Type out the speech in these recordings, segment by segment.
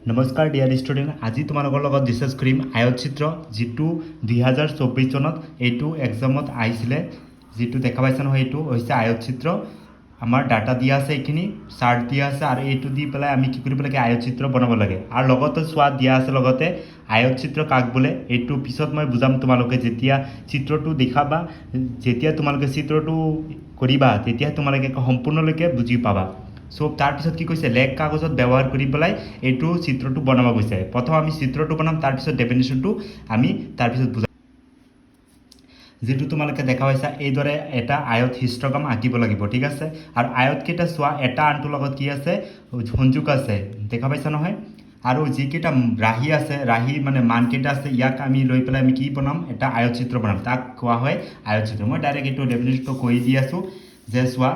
নমস্কাৰ dear student, আজি তোমালোকৰ লগত ডিছকাছ কৰিম আয়ত চিত্ৰ, যিটো 2024 চনত এইটো এক্সামত আহিছিলে। যিটো দেখা পাইছা নহয়, এইটো হৈছে আয়ত চিত্ৰ। আমাৰ ডাটা দিয়া আছে, এইখিনি চাৰ্ট দিয়া আছে, আৰু এইটো দি পেলাই আমি কি কৰিব লাগে, আয়ত চিত্ৰ বনাব লাগে। আৰু লগতে চোৱা দিয়া আছে, লগতে আয়ত চিত্ৰ কাক বোলে এইটো পিছত মই বুজাম। তোমালোকে যেতিয়া চিত্ৰটো দেখাবা, যেতিয়া তোমালোকে চিত্ৰটো কৰিবা, তেতিয়া তোমালোকে সম্পূৰ্ণলৈকে বুজি পাবা। সো তাৰপিছত কি কৈছে, লেখ কাগজত ব্যৱহাৰ কৰি পেলাই এইটো চিত্ৰটো বনাব গৈছে। প্ৰথম আমি চিত্ৰটো বনাম, তাৰপিছত ডেফিনেশ্যনটো আমি তাৰপিছত বুজাম। যেটো তোমালোকে দেখা পাইছা, এইদৰে এটা আয়ত হিষ্টগ্ৰাম আঁকিব লাগিব, ঠিক আছে। আৰু আয়ত কেইটা চোৱা, এটা আনটোৰ লগত কি আছে, সংযোগ আছে, দেখা পাইছা নহয়। আৰু যিকেইটা ৰাহি আছে, ৰাহি মানে মানকেইটা আছে, ইয়াক আমি লৈ পেলাই আমি কি বনাম, এটা আয়ত চিত্ৰ বনাম। তাক কোৱা হয় আয়ত চিত্ৰ। মই ডাইৰেক্ট এইটো ডেফিনেশ্যনটো কৈ দি আছোঁ যে চোৱা,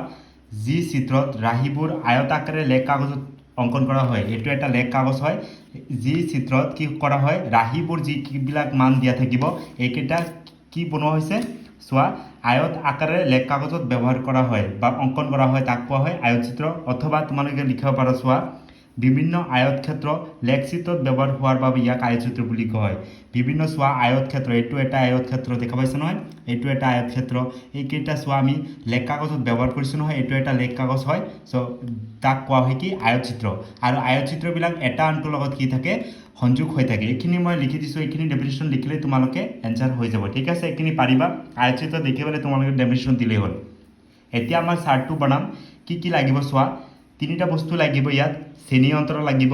যি চিত্ৰত ৰাহিবোৰ আয়ত আকাৰে লেখ কাগজত অংকন কৰা হয়, এইটো এটা লেখ কাগজ হয়। যি চিত্ৰত কি কৰা হয়, ৰাহিবোৰ যিবিলাক মান দিয়া থাকিব, এইকেইটা কি বনোৱা হৈছে চোৱা, আয়ত আকাৰে লেখ কাগজত ব্যৱহাৰ কৰা হয় বা অংকন কৰা হয়, তাক কোৱা হয় আয়ত চিত্ৰ। অথবা তোমালোকে লিখিব পাৰা, চোৱা, বিভিন্ন আয়ত ক্ষেত্ৰ লেখ চিত্ৰত ব্যৱহাৰ হোৱাৰ বাবে ইয়াক আয়ত চিত্ৰ বুলি কোৱা হয়। বিভিন্ন চোৱা আয়ত ক্ষেত্ৰ, এইটো এটা আয়ত ক্ষেত্ৰ, দেখা পাইছা নহয়, এইটো এটা আয়ত ক্ষেত্ৰ। এইকেইটা চোৱা আমি লেখ কাগজত ব্যৱহাৰ কৰিছোঁ নহয়, এইটো এটা লেখ কাগজ হয়। চ' তাক কোৱা হয় কি, আয়ত চিত্ৰ। আৰু আয়ত চিত্ৰবিলাক এটা আনটোৰ লগত কি থাকে, সংযোগ হৈ থাকে। এইখিনি মই লিখি দিছোঁ, এইখিনি ডেফিনেশ্যন লিখিলে তোমালোকে এনচাৰ হৈ যাব, ঠিক আছে। এইখিনি পাৰিবা, আয়ত চিত্ৰ দেখি পেলাই তোমালোকে ডেফিনেশ্যন দিলেই হ'ল। এতিয়া আমাৰ চাৰ্টটো বনাম। কি কি লাগিব চোৱা, তিনিটা বস্তু লাগিব ইয়াত। শ্ৰেণী অন্তৰ লাগিব,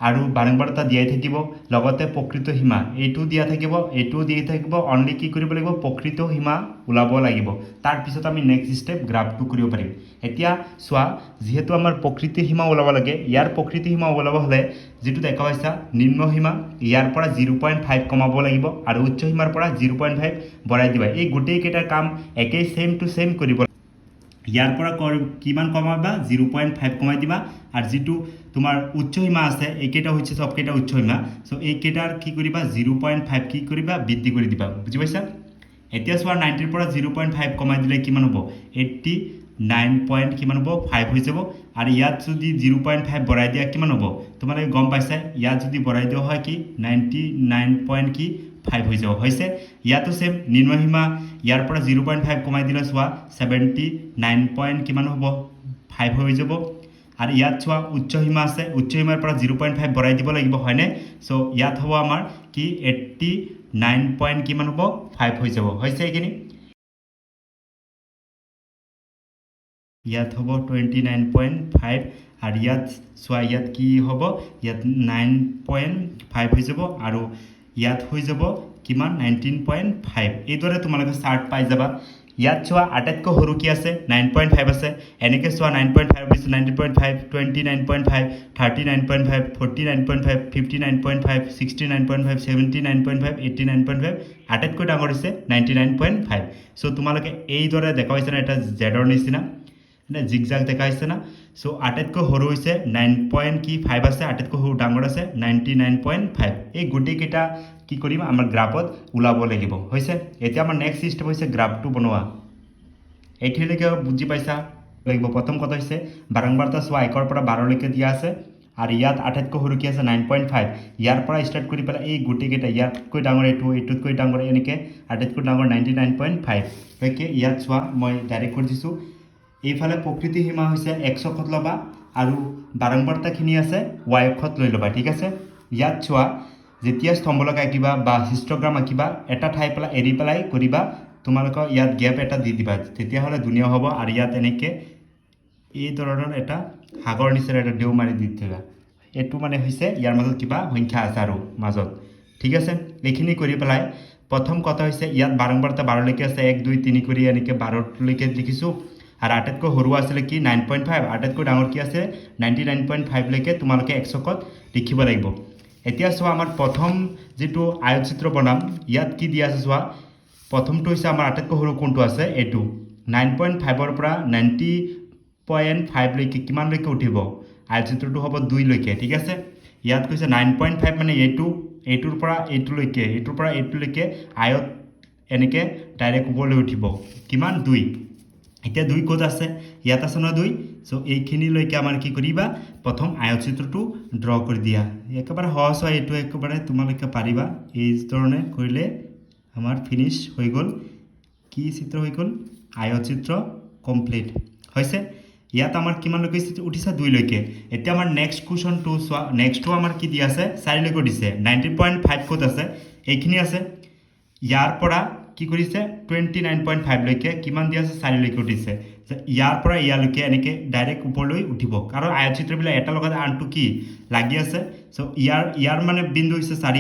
আৰু বাৰম্বাৰতা দিয়াই থাকিব, লগতে প্ৰকৃত সীমা এইটো দিয়া থাকিব, এইটোও দিয়া থাকিব। অনলি কি কৰিব লাগিব, প্ৰকৃত সীমা ওলাব লাগিব। তাৰপিছত আমি নেক্সট ষ্টেপ গ্ৰাফটো কৰিব পাৰিম। এতিয়া চোৱা, যিহেতু আমাৰ প্ৰকৃত সীমা ওলাব লাগে, ইয়াৰ প্ৰকৃত সীমা ওলাব হ'লে যিটো দেখা পাইছা, নিম্ন সীমা ইয়াৰ পৰা 0.5 কমাব লাগিব, আৰু উচ্চ সীমাৰ পৰা 0.5 বঢ়াই দিবা। এই গোটেইকেইটাৰ কাম একেই, ছেম টু ছেম কৰিব। ইয়াৰ পৰা কিমান কমাবা, 0.5 কমাই দিবা। আৰু যিটো তোমাৰ উচ্চ সীমা আছে, এইকেইটা হৈছে চবকেইটা উচ্চ সীমা। চ' এইকেইটাৰ কি কৰিবা, 0.5 কি কৰিবা, বৃদ্ধি কৰি দিবা, বুজি পাইছা। এতিয়া চোৱা, 90ৰ পৰা 0.5 কমাই দিলে কিমান হ'ব, 89 কিমান হ'ব, 5 হৈ যাব। আৰু ইয়াত যদি 0.5 বঢ়াই দিয়া কিমান হ'ব, তোমালোকে গম পাইছা। ইয়াত যদি বঢ়াই দিয়া হয় কি, 99.5 হৈ যাব, হৈছে। ইয়াতো ছেম, নিম্ন সীমা ইয়াৰ পৰা 0.5 কমাই দিলে চোৱা, 79 কিমান হ'ব, 5 হৈ যাব। আৰু ইয়াত চোৱা, উচ্চ সীমা আছে, উচ্চ সীমাৰ পৰা 0.5 বঢ়াই দিব লাগিব, হয়নে। চ' ইয়াত হ'ব আমাৰ কি, 89 কিমান হ'ব, 5 হৈ যাব, হৈছে। এইখিনি ইয়াত হ'ব 29.5, আৰু ইয়াত চোৱা, ইয়াত কি হ'ব, ইয়াত 9.5 হৈ যাব, আৰু ইয়াত হৈ যাব কিমান, 19.5। এইদৰে তোমালোকে চাৰ্ট পাই যাবা। ইয়াত চোৱা, আটাইতকৈ সৰু কি আছে, 9.5 আছে। এনেকৈ চোৱা, 9.5 হৈছে, 19.5, 29.5, 39.5, 49.5, 59.5, 69.5, 79.5, 89.5, আটাইতকৈ ডাঙৰ হৈছে 99.5। চ' তোমালোকে এইদৰে দেখা পাইছা না, এটা জেডৰ নিচিনা জিগজাগ দেখা হৈছে না। চ' আটাইতকৈ সৰু হৈছে 9.5 আছে, আটাইতকৈ সৰু ডাঙৰ আছে 99.5। এই গোটেইকেইটা কি কৰিম, আমাৰ গ্ৰাফত ওলাব লাগিব, হৈছে। এতিয়া আমাৰ নেক্সট ষ্টেপ হৈছে গ্ৰাফটো বনোৱা। এইখিনিলৈকে বুজি পাইছা লাগিব। প্ৰথম কথা হৈছে বাৰম্বাৰতা চোৱা, 1ৰ পৰা 12লৈকে দিয়া আছে। আৰু ইয়াত আটাইতকৈ সৰু কি আছে, 9.5। ইয়াৰ পৰা ষ্টাৰ্ট কৰি পেলাই এই গোটেইকেইটা, ইয়াতকৈ ডাঙৰ এইটো, এইটোতকৈ ডাঙৰ, এনেকৈ আটাইতকৈ ডাঙৰ 99.5 লৈকে। ইয়াত চোৱা, মই ডাইৰেক্ট কৰি দিছোঁ। এইফালে প্ৰকৃতি সীমা হৈছে X অক্ষত ল'বা, আৰু বাৰম্বাৰতাখিনি আছে Y অক্ষত লৈ ল'বা, ঠিক আছে। ইয়াত চোৱা, যেতিয়া স্তম্ভলক আঁকিবা বা হিষ্টগ্ৰাম আঁকিবা, এটা ঠাই পেলাই এৰি পেলাই কৰিবা। তোমালোকৰ ইয়াত গেপ এটা দি দিবা, তেতিয়াহ'লে ধুনীয়া হ'ব। আৰু ইয়াত এনেকৈ এই ধৰণৰ এটা সাগৰ নিচিনা এটা দেও মাৰি দি দিবা। এইটো মানে হৈছে ইয়াৰ মাজত কিবা সংখ্যা আছে আৰু মাজত, ঠিক আছে। এইখিনি কৰি পেলাই প্ৰথম কথা হৈছে, ইয়াত বাৰম্বাৰতা 12লৈকে আছে, 1 2 3 কৰি এনেকৈ 12লৈকে লিখিছোঁ। আৰু আটাইতকৈ সৰু আছিলে কি, 9.5। আটাইতকৈ ডাঙৰ কি আছে, 99.5 লৈকে তোমালোকে X অক্ষত লিখিব লাগিব। এতিয়া চোৱা, আমাৰ প্ৰথম যিটো আয়ত চিত্ৰ বনাম, ইয়াত কি দিয়া আছে চোৱা। প্ৰথমটো হৈছে আমাৰ আটাইতকৈ সৰু কোনটো আছে, এইটো 9.5ৰ পৰা 90.5 লৈকে কিমানলৈকে উঠিব, আয়ত চিত্ৰটো হ'ব 2লৈকে, ঠিক আছে। ইয়াত কৈছে 9.5 মানে এইটোৰ পৰা এইটোলৈকে, এইটোৰ পৰা এইটোলৈকে আয়ত এনেকৈ ডাইৰেক্ট ওপৰলৈ উঠিব, কিমান, 2। এতিয়া 2 ক'ত আছে, ইয়াত আছে নহয় 2। সো এইখিনিলৈকে আমাৰ কি কৰিবা প্ৰথম আয়তচিত্ৰটো ড্ৰ কৰি দিয়া একেবাৰে সহজ হয় এইটো একেবাৰে তোমালোকে পাৰিবা এই ধৰণে কৰিলে আমাৰ ফিনিশ হৈ গ'ল কি চিত্ৰ হৈ গ'ল আয়তচিত্ৰ কমপ্লিট হৈছে ইয়াত আমাৰ কিমানলৈকে উঠিছে 2 লৈকে এতিয়া আমাৰ নেক্সট কুৱেশ্যনটো চোৱা নেক্সটটো আমাৰ কি দিয়া আছে 4 লৈকে দিছে 19.5 ক'ত আছে এইখিনি আছে ইয়াৰ পৰা কি কৰিছে 29.5 লৈকে কিমান দিয়া আছে 4 লৈকে উঠিছে ইয়াৰ পৰা ইয়ালৈকে এনেকে ডাইৰেক্ট ওপৰলৈ উঠিব কাৰণ আয়তচিত্ৰবিলাক এটা লগত আনটো কি লাগি আছে সো ইয়াৰ মানে বিন্দু হৈছে 4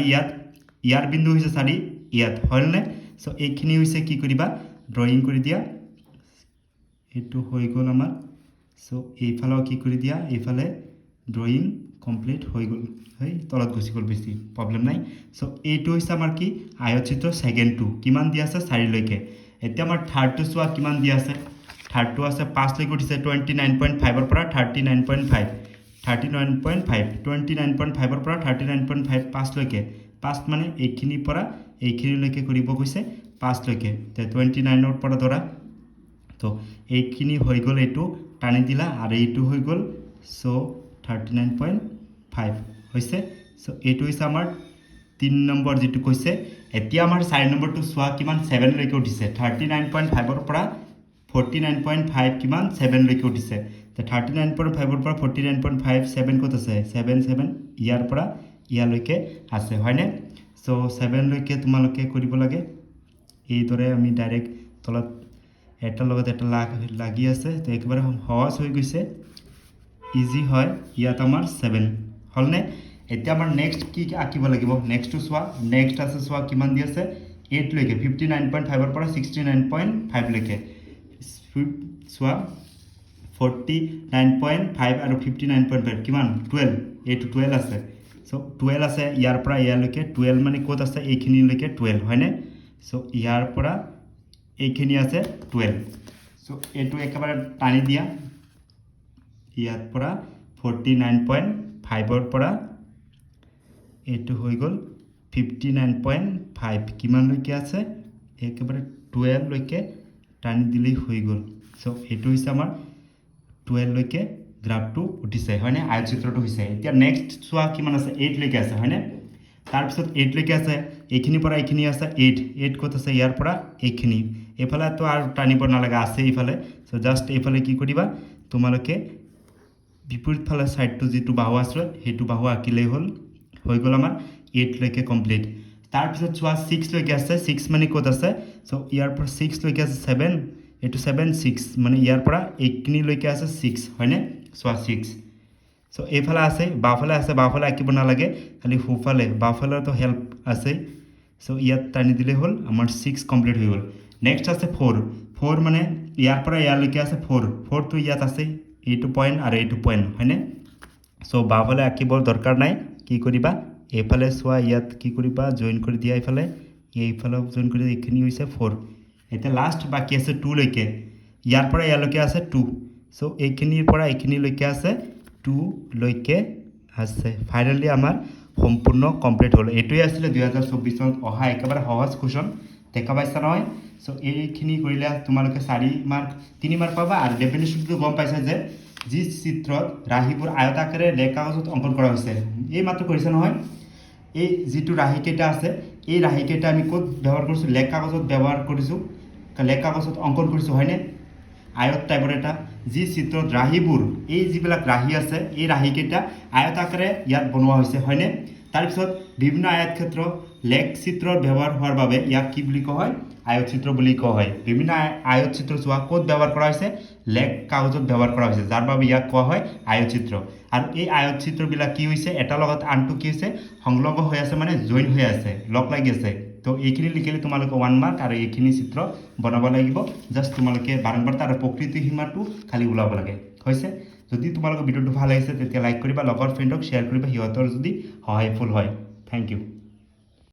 ইয়াৰ বিন্দু হৈছে 4 ইয়াত হয়নে সো এইখিনি হৈছে কি কৰিবা ড্ৰয়িং কৰি দিয়া এটো হৈ গ'ল আমাৰ সো এইফালেও কি কৰি দিয়া এইফালে ড্ৰয়িং কমপ্লিট হৈ গ'ল হয় তলত গুচি গ'ল বেছি প্ৰবলেম নাই সো এইটো হৈছে আমাৰ কি আয়তচিত্ৰ সেকেন্ডটো কিমান দিয়া আছে 4 লৈকে এতিয়া আমাৰ থাৰ্ডটো চোৱা কিমান দিয়া আছে থাৰ্ডটো আছে 5 লৈকে উঠিছে 29.5 ৰ পৰা 39.5 29.5 ৰ পৰা 39.5 5 লৈকে 5 মানে এইখিনিৰ পৰা এইখিনিলৈকে কৰিব কৈছে 5 লৈকে তে 29 ৰ পৰা ধৰা তো এইখিনি হৈ গ'ল এইটো টানি দিলা আৰু এইটো হৈ গ'ল সো 39.5 হৈছে সো এইটো হৈছে আমাৰ 3 নম্বৰ যেটো কৈছে এতিয়া আমাৰ 4 নম্বৰটো চোৱা কিমান 7 লৈকে উঠিছে 39.5 ৰ পৰা 49.5 কিমান 7 লৈকে উঠিছে তে 39.5 ৰ পৰা 49.5 7 ক'ত আছে 7 ইয়াৰ পৰা ইয়ালৈকে আছে হয়নে সো 7 লৈকে তোমালোকে কৰিব লাগে এই দৰে আমি ডাইৰেক্ট তলত এটা লগত এটা লাগি আছে তো একেবাৰে সহজ হৈ গৈছে ইজি হয় ইয়াত আমাৰ 7 হলনে এতিয়া আমাৰ নেক্সট কি আঁকিব লাগিব নেক্সটটো চোৱা নেক্সট আছে চোৱা কিমান দি আছে 8 লৈকে 59.5 ৰ পৰা 69.5 লৈকে চোৱা 49.5 আৰু 59.5 কিমান 12 এইটো 12 আছে সো 12 আছে ইয়াৰ পৰা ইয়ালৈকে 12 মানে ক'ত আছে এইখিনিলৈকে 12 হয়নে সো ইয়াৰ পৰা এইখিনি আছে 12 সো এইটো একেবাৰে টানি দিয়া ইয়াৰ পৰা 49.5 ৰ পৰা এইটো হৈ গ'ল 59.5 কিমানলৈকে আছে একেবাৰে 12 লৈকে টানি দিলেই হৈ গ'ল সো এইটো হৈছে আমাৰ 12 লৈকে গ্ৰাফটো উঠিছে হয়নে আয়তচিত্ৰটো হৈছে এতিয়া নেক্সট চোৱা কিমান আছে 8 লৈকে আছে হয়নে তাৰপিছত 8 লৈকে আছে এইখিনিৰ পৰা এইখিনি আছে 8 ক'ত আছে ইয়াৰ পৰা এইখিনি এইফালে তো আৰু টানিব নালাগে আছে এইফালে সো জাষ্ট এইফালে কি কৰিবা তোমালোকে বিপৰীত ফালে সাইডটো যেটো বাহু আছে হেতু বাহু আঁকিলেই হ'ল হৈ গ'ল আমাৰ 8 লৈকে কমপ্লিট তাৰপিছত চোৱা 6 লৈকে আছে 6 মানে ক'ত আছে সো ইয়াৰ পৰা 6 লৈকে আছে 7 এটো 7 6 মানে ইয়াৰ পৰা এইখিনি লৈকে আছে 6 হয়নে চোৱা 6 সো এইফালে আছে বাওফালে আঁকিব নালাগে খালি সোফালে বাওফালৰ তো হেল্প আছে সো ইয়াত টানি দিলে হ'ল আমাৰ 6 কমপ্লিট হৈ গ'ল নেক্সট আছে 4 মানে ইয়াৰ পৰা ইয়ালৈকে আছে 4 তো ইয়াত আছে এইটো পয়েন্ট আৰু এইটো পয়েন্ট হয়নে সো বাওফালে আঁকিবৰ দৰকাৰ নাই কি কৰিবা এইফালে চোৱা ইয়াত কি কৰিবা জয়েন কৰি দিয়া এইফালে জয়েন কৰি এইখিনি হৈছে 4 এতিয়া লাষ্ট বাকি আছে 2 লৈকে ইয়াৰ পৰা ইয়ালৈকে আছে 2 সো এইখিনিৰ পৰা এইখিনিলৈকে আছে 2 লৈকে আছে ফাইনালি আমাৰ সম্পূৰ্ণ কমপ্লিট হ'ল এটোই আছিল 2024 চনত অহা একেবাৰে সহজ কোৱেশ্চন দেখা পাইছা নহয় সো এইখিনি কৰিলে তোমালোকে 4 মাৰ্ক 3 মাৰ্ক পাবা আৰু ডেফিনিশনটো গম পাইছা যে যি চিত্ৰত ৰাহিবোৰ আয়তাকাৰে লেখ কাগজত অঙ্কন কৰা হৈছে এই মাত্ৰ কৰিছে নহয় এই যেটো ৰাহিকেটা আছে এই ৰাহিকেটা আমি ক'ত ব্যৱহাৰ কৰিছো লেখ কাগজত ব্যৱহাৰ কৰিছো লেখ কাগজত অঙ্কন কৰিছো হয়নে আয়ত টাইপৰ এটা যি চিত্ৰত ৰাহিবোৰ এই যিবিলাক ৰাহি আছে এই ৰাহিকেটা আয়তাকাৰে ইয়াত বনোৱা হৈছে হয়নে তাৰ পিছত বিভিন্ন আয়ত ক্ষেত্ৰ লেখ চিত্ৰৰ ব্যৱহাৰ হোৱাৰ বাবে ইয়াক কি বুলি কোৱা হয় আয়ত চিত্ৰ বুলি কোৱা হয় বিভিন্ন আয়ত চিত্ৰ চোৱা ক'ত ব্যৱহাৰ কৰা হৈছে লেখ কাগজত ব্যৱহাৰ কৰা হৈছে যাৰ বাবে ইয়াক কোৱা হয় আয়ত চিত্ৰ আৰু এই আয়ত চিত্ৰবিলাক কি হৈছে এটা লগত আনটো কি হৈছে সংলগ্ন হৈ আছে মানে জয়েন হৈ আছে লগ লাগি আছে তো এইখিনি লিখিলে তোমালোকে 1 মাৰ্ক আৰু এইখিনি চিত্ৰ বনাব লাগিব জাস্ট তোমালোকে বাৰম্বাৰতা আৰু প্ৰকৃতি সীমাটো খালি ওলাব লাগে হৈছে যদি তোমালোকৰ ভিডিওটো ভাল লাগিছে তেতিয়া লাইক কৰিবা লগৰ ফ্ৰেণ্ডক শেয়াৰ কৰিবা হিহঁতৰ যদি সহায়ফুল হয় থ্যাংক ইউ